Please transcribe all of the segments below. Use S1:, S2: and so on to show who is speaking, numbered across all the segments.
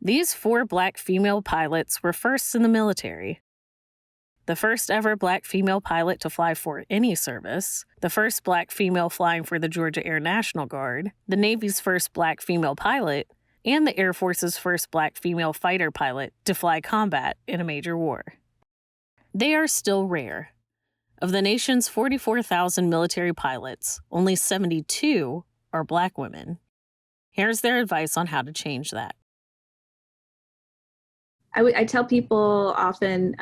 S1: These 4 Black female pilots were firsts in the military. The first ever Black female pilot to fly for any service, the first Black female flying for the Georgia Air National Guard, the Navy's first Black female pilot, and the Air Force's first Black female fighter pilot to fly combat in a major war. They are still rare. Of the nation's 44,000 military pilots, only 72 are Black women. Here's their advice on how to change that.
S2: I tell people often,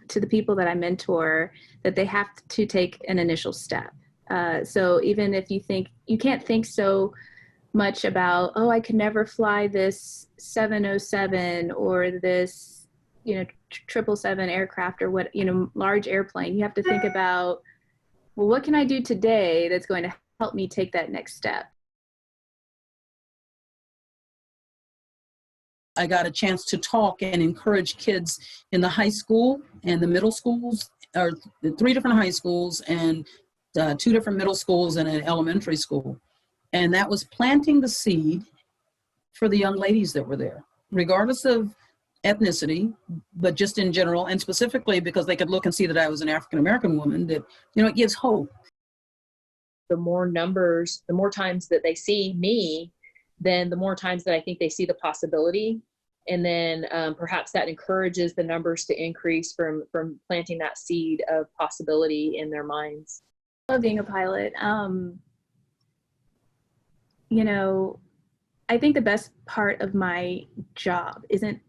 S2: to the people that I mentor, that they have to take an initial step. So even if you think, you can't think so much about, oh, I could never fly this 707 or this, 777 aircraft or what, large airplane. You have to think about, well, what can I do today that's going to help me take that next step?
S3: I got a chance to talk and encourage kids in the high school and the middle schools, or the 3 different high schools and 2 different middle schools and an elementary school. And that was planting the seed for the young ladies that were there, regardless of ethnicity, but just in general, and specifically because they could look and see that I was an African-American woman, that, it gives hope.
S4: The more numbers, the more times that they see me, then the more times that I think they see the possibility. And then perhaps that encourages the numbers to increase from planting that seed of possibility in their minds.
S2: I love being a pilot. I think the best part of my job isn't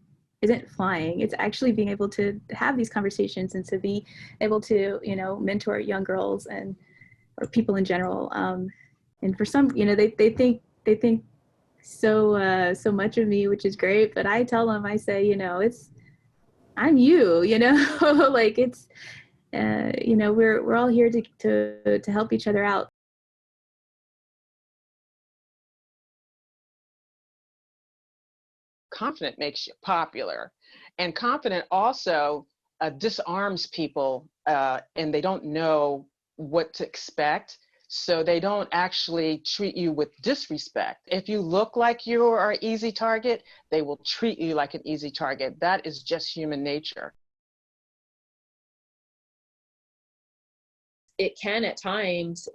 S2: flying. It's actually being able to have these conversations and to be able to, mentor young girls or people in general. And for some, they think so much of me, which is great, but I tell them, I say, I'm you, like it's, we're all here to help each other out.
S5: Confident makes you popular, and confident also disarms people, and they don't know what to expect. So they don't actually treat you with disrespect. If you look like you are an easy target, they will treat you like an easy target. That is just human nature.
S4: It can at times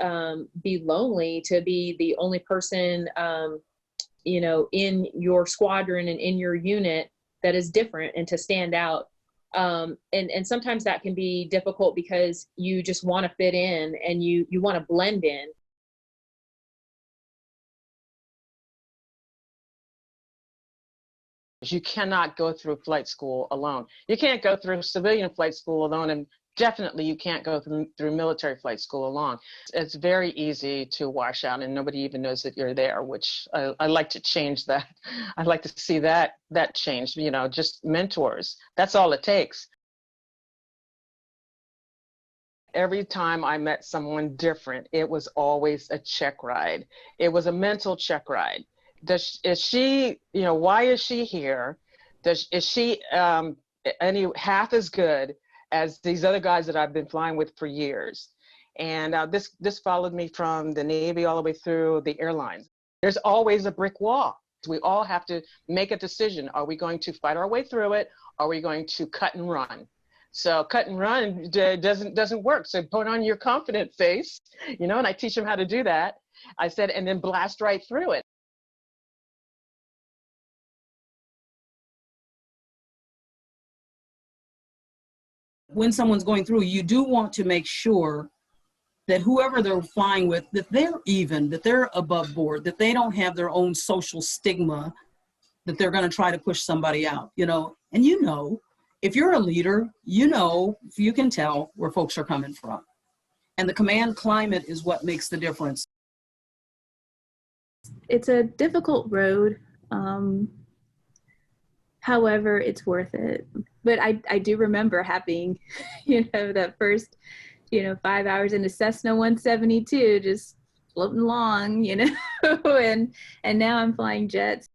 S4: be lonely to be the only person, in your squadron and in your unit that is different and to stand out. And sometimes that can be difficult because you just want to fit in and you want to blend in.
S5: You cannot go through flight school alone. You can't go through civilian flight school alone, and definitely you can't go through military flight school alone. It's very easy to wash out and nobody even knows that you're there, which I like to change that. I'd like to see that change, just mentors. That's all it takes. Every time I met someone different, it was always a check ride. It was a mental check ride. Is she, why is she here? Is she any half as good as these other guys that I've been flying with for years? And this followed me from the Navy all the way through the airlines. There's always a brick wall. We all have to make a decision. Are we going to fight our way through it? Are we going to cut and run? So cut and run doesn't work. So put on your confident face, and I teach them how to do that. I said, and then blast right through it.
S3: When someone's going through, you do want to make sure that whoever they're flying with, that they're even, that they're above board, that they don't have their own social stigma, that they're going to try to push somebody out, and if you're a leader, you can tell where folks are coming from. And the command climate is what makes the difference.
S2: It's a difficult road. However, it's worth it. But I do remember having, that first, 5 hours in a Cessna 172, just floating along, and now I'm flying jets.